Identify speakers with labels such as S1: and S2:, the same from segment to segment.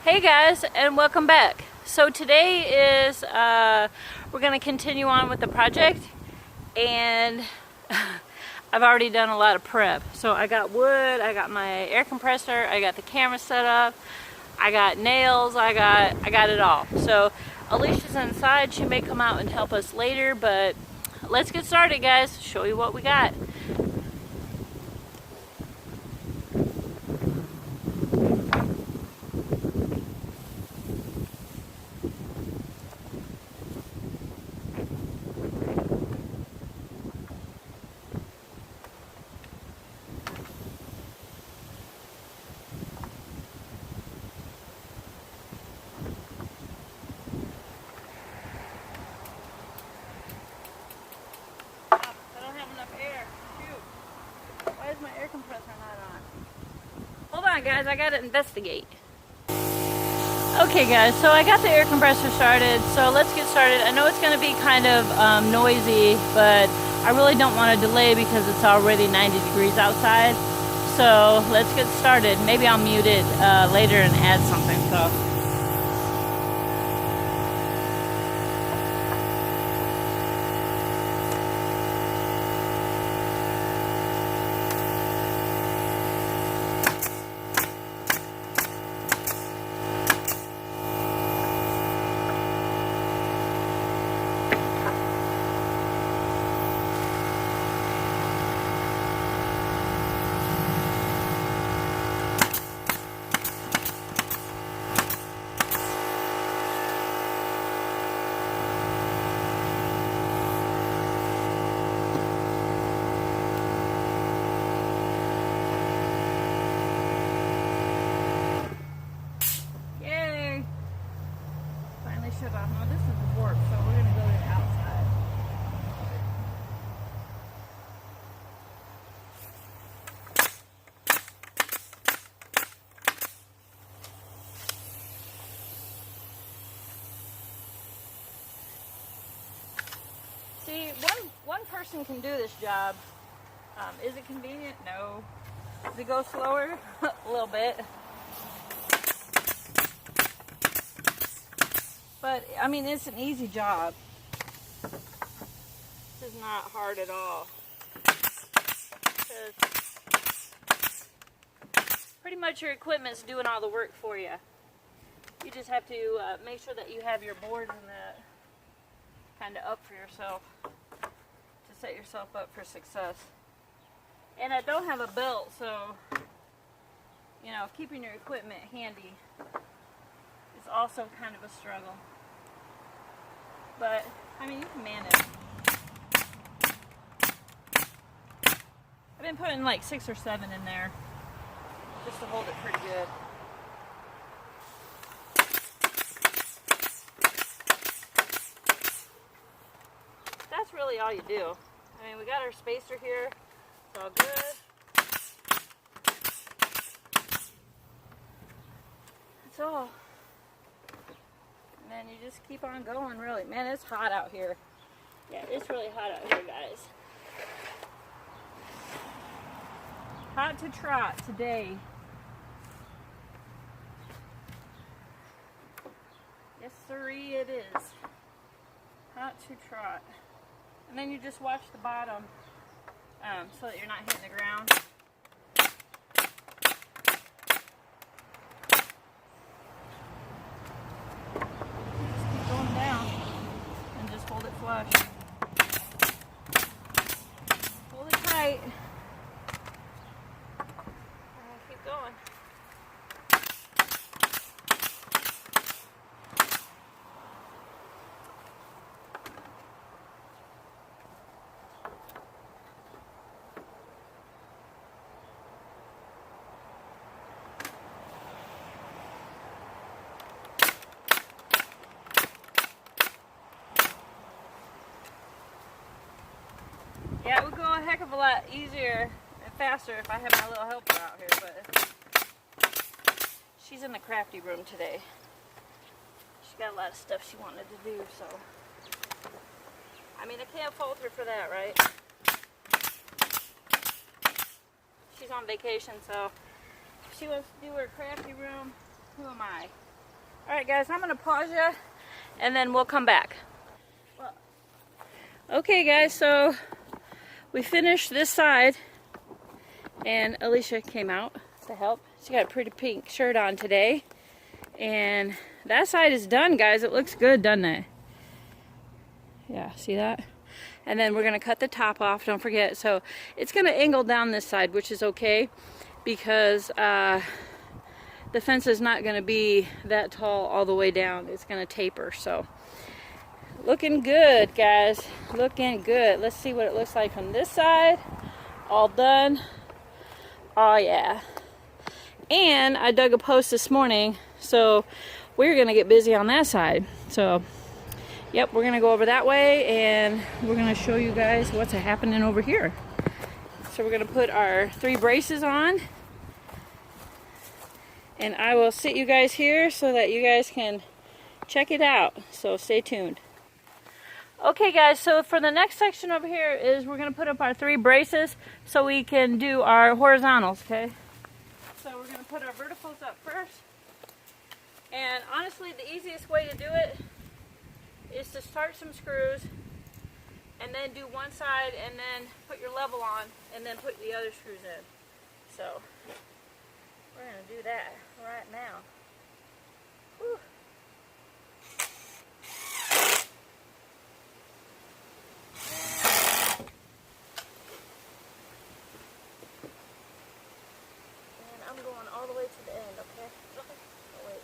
S1: Hey guys, and welcome back. So today is we're going to continue on with the project, and I've already done a lot of prep. So I got wood, I got my air compressor, I got the camera set up, I got nails, I got it all. So Alicia's inside. She may come out and help us later, but let's get started, guys. Show you what we got. Why is my air compressor not on? Hold on, guys, I gotta investigate. Okay guys, so I got the air compressor started, so let's get started. I know it's gonna be kind of noisy, but I really don't want to delay because it's already 90 degrees outside. So let's get started. Maybe I'll mute it later and add something. So. Shut off. No, this is the warp, so we're going to go to the outside. See, one person can do this job. Is it convenient? No. Does it go slower? A little bit. But, I mean, it's an easy job. This is not hard at all. Pretty much your equipment's doing all the work for you. You just have to make sure that you have your boards and that kind of up for yourself to set yourself up for success. And I don't have a belt, so, you know, keeping your equipment handy is also kind of a struggle. But, I mean, you can manage. I've been putting like 6 or 7 in there just to hold it pretty good. That's really all you do. I mean, we got our spacer here. It's all good. That's all. And then you just keep on going, really. Man, it's hot out here. Yeah, it's really hot out here, guys. Hot to trot today. Yes, sirree, it is. Hot to trot. And then you just watch the bottom so that you're not hitting the ground. Hold it flush. Hold it tight. And keep going. Yeah, it would go a heck of a lot easier and faster if I had my little helper out here, but she's in the crafty room today. She got a lot of stuff she wanted to do, so. I mean, I can't fault her for that, right? She's on vacation, so if she wants to do her crafty room, who am I? Alright guys, I'm gonna pause you and then we'll come back. Okay guys, so we finished this side and Alicia came out to help. She got a pretty pink shirt on today. And that side is done, guys. It looks good, doesn't it? Yeah, see that? And then we're gonna cut the top off, don't forget. So it's gonna angle down this side, which is okay because the fence is not gonna be that tall all the way down. It's gonna taper, so. Looking good, guys. Looking good. Let's see what it looks like on this side. All done. Oh yeah. And I dug a post this morning, so we're gonna get busy on that side. So, yep, we're gonna go over that way and we're gonna show you guys what's happening over here. So we're gonna put our 3 braces on. And I will sit you guys here so that you guys can check it out. So stay tuned. Okay guys, so for the next section over here is we're going to put up our 3 braces so we can do our horizontals, okay? So we're going to put our verticals up first. And honestly, the easiest way to do it is to start some screws and then do one side and then put your level on and then put the other screws in. So we're going to do that right now. Whew. I'm going all the way to the end, okay? Oh, wait.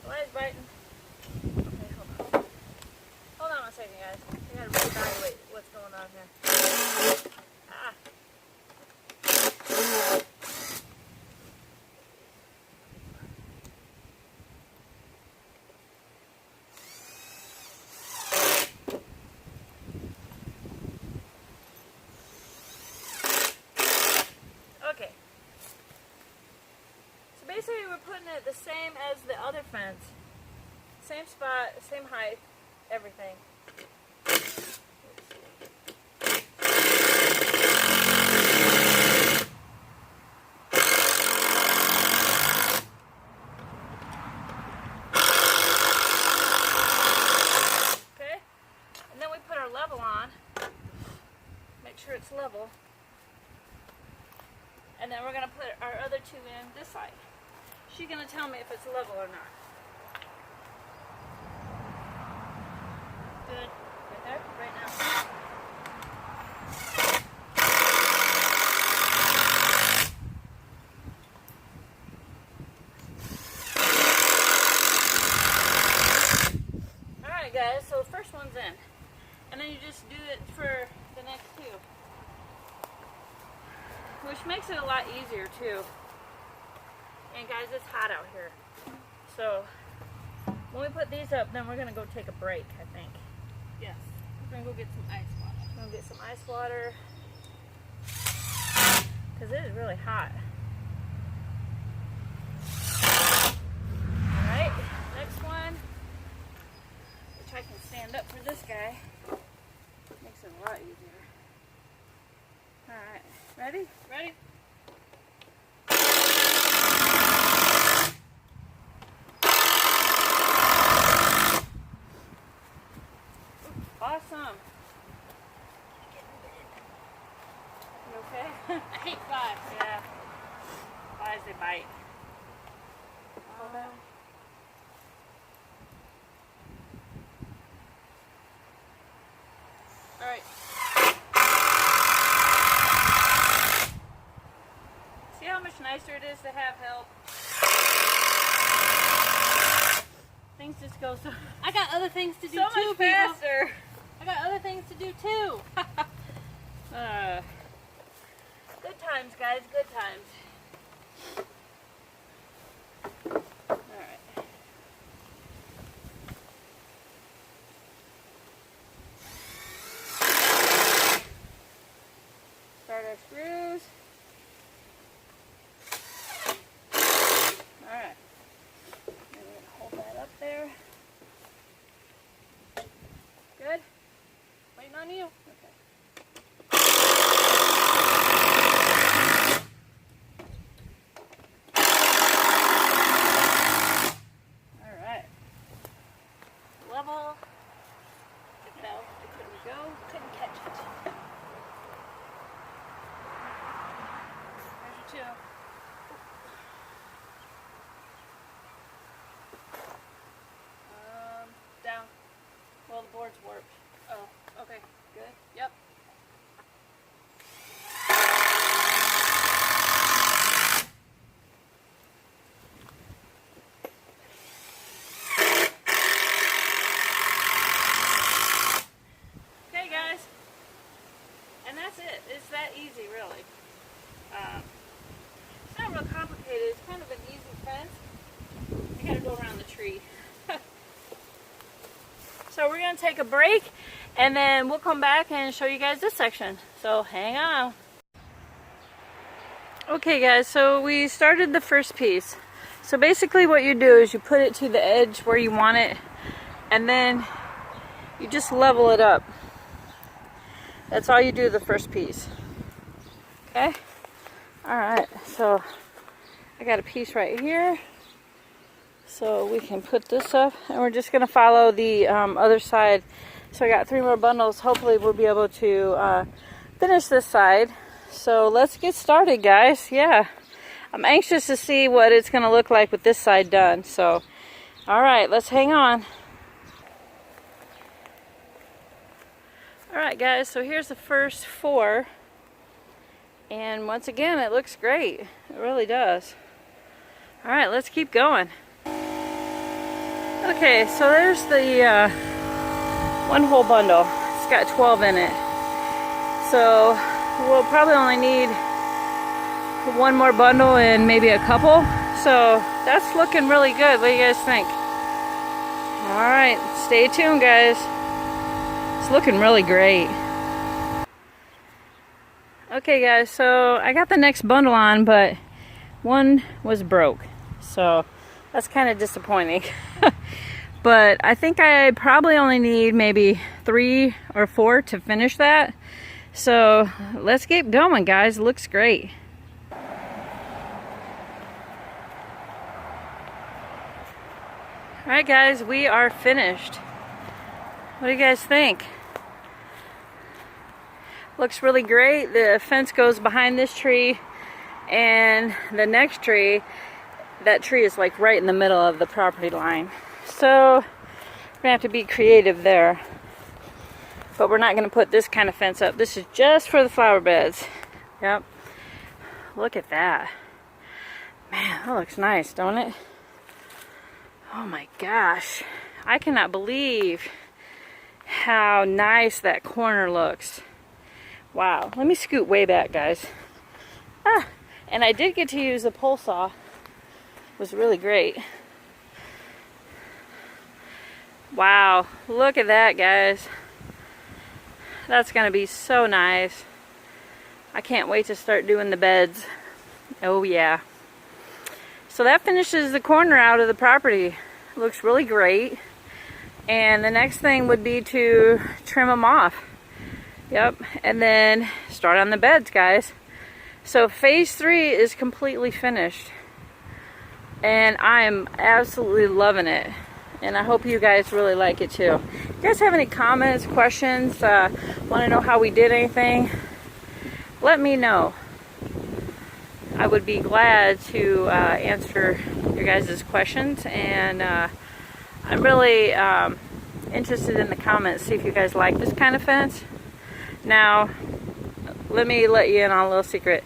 S1: The light's biting. Okay, hold on. Hold on a second, guys. I gotta reevaluate what's going on here. Ah. Okay. So basically we're putting it the same as the other fence. Same spot, same height, everything. Okay? And then we put our level on. Make sure it's level. And then we're going to put our other 2 in this side. She's going to tell me if it's level or not. Good. Right there? Right now. Alright guys, so the first one's in. And then you just do it for the next 2. Which makes it a lot easier too. And guys, it's hot out here. So when we put these up, then we're gonna go take a break, I think.
S2: Yes. We're gonna go get some ice water.
S1: We're gonna get some ice water. Because it is really hot. Alright, next one. Which I can stand up for this guy. Makes it a lot easier. Alright, ready?
S2: Ready?
S1: Awesome. You okay?
S2: I hate flies.
S1: Yeah. Flies, they bite. Hold that. Alright. See how much nicer it is to have help? Things just go so
S2: I got other things to do
S1: so
S2: too,
S1: much
S2: people.
S1: faster.
S2: I got other things to do too.
S1: Good times, guys. Good times. Alright. Start our screws. Alright. Then we're going to hold that up there. Good?
S2: Waiting on you.
S1: Okay.
S2: board's warped. Oh, okay. Good. Yep.
S1: Okay, guys. And that's it. It's that easy, really. It's not real complicated. It's kind of an easy fence. I gotta go around the tree. So we're gonna take a break and then we'll come back and show you guys this section. So hang on. Okay guys, so we started the first piece. So basically what you do is you put it to the edge where you want it and then you just level it up. That's all you do the first piece. Okay? Alright, so I got a piece right here. So we can put this up and we're just going to follow the other side. So I got 3 more bundles. Hopefully we'll be able to finish this side. So let's get started, guys. Yeah, I'm anxious to see what it's going to look like with this side done. So, alright, let's hang on. Alright guys, so here's the first 4. And once again, it looks great. It really does. Alright, let's keep going. Okay, so there's the 1 whole bundle. It's got 12 in it. So we'll probably only need 1 more bundle and maybe a couple. So that's looking really good. What do you guys think? Alright, stay tuned guys. It's looking really great. Okay guys, so I got the next bundle on, but one was broke. So that's kind of disappointing. But I think I probably only need maybe 3 or 4 to finish that. So let's keep going guys, it looks great. Alright guys, we are finished. What do you guys think? Looks really great. The fence goes behind this tree and the next tree, that tree is like right in the middle of the property line. So we're gonna have to be creative there. But we're not gonna put this kind of fence up. This is just for the flower beds. Yep. Look at that. Man, that looks nice, don't it? Oh my gosh. I cannot believe how nice that corner looks. Wow. Let me scoot way back, guys. Ah, and I did get to use a pole saw. It was really great. Wow, look at that guys. That's gonna be so nice. I can't wait to start doing the beds. Oh yeah. So that finishes the corner out of the property. Looks really great. And the next thing would be to trim them off. Yep, and then start on the beds guys. So phase 3 is completely finished. And I am absolutely loving it. And I hope you guys really like it too. If you guys have any comments, questions, want to know how we did anything, let me know. I would be glad to answer your guys' questions. And I'm really interested in the comments, see if you guys like this kind of fence. Now, let me let you in on a little secret.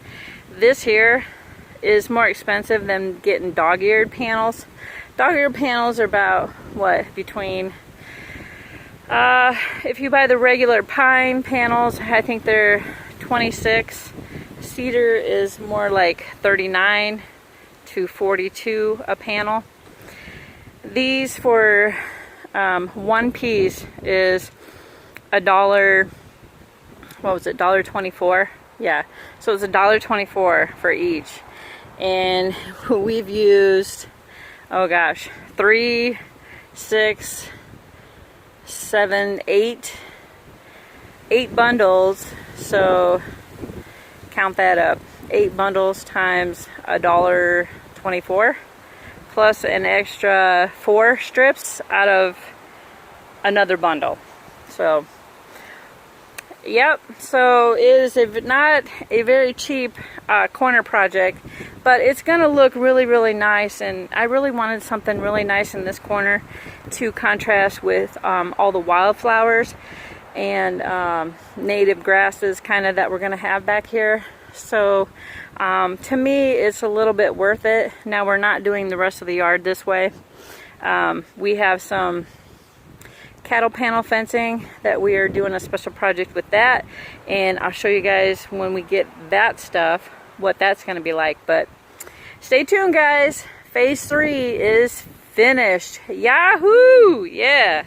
S1: This here is more expensive than getting dog-eared panels. Dog-eared panels are about, what, between, if you buy the regular pine panels, I think they're 26. Cedar is more like 39 to 42 a panel. These for 1 piece is $1, what was it, $1.24? Yeah, so it's $1.24 for each. And we've used, oh gosh, 3, 6, 7, 8 bundles. So count that up. 8 bundles times $1.24 plus an extra 4 strips out of another bundle. So Yep, so it is not a very cheap corner project, but it's going to look really, really nice, and I really wanted something really nice in this corner to contrast with all the wildflowers and native grasses kind of that we're going to have back here. So to me, it's a little bit worth it. Now we're not doing the rest of the yard this way. We have some cattle panel fencing that we are doing a special project with that, and I'll show you guys when we get that stuff what that's going to be like. But stay tuned, guys. Phase 3 is finished. Yahoo! Yeah.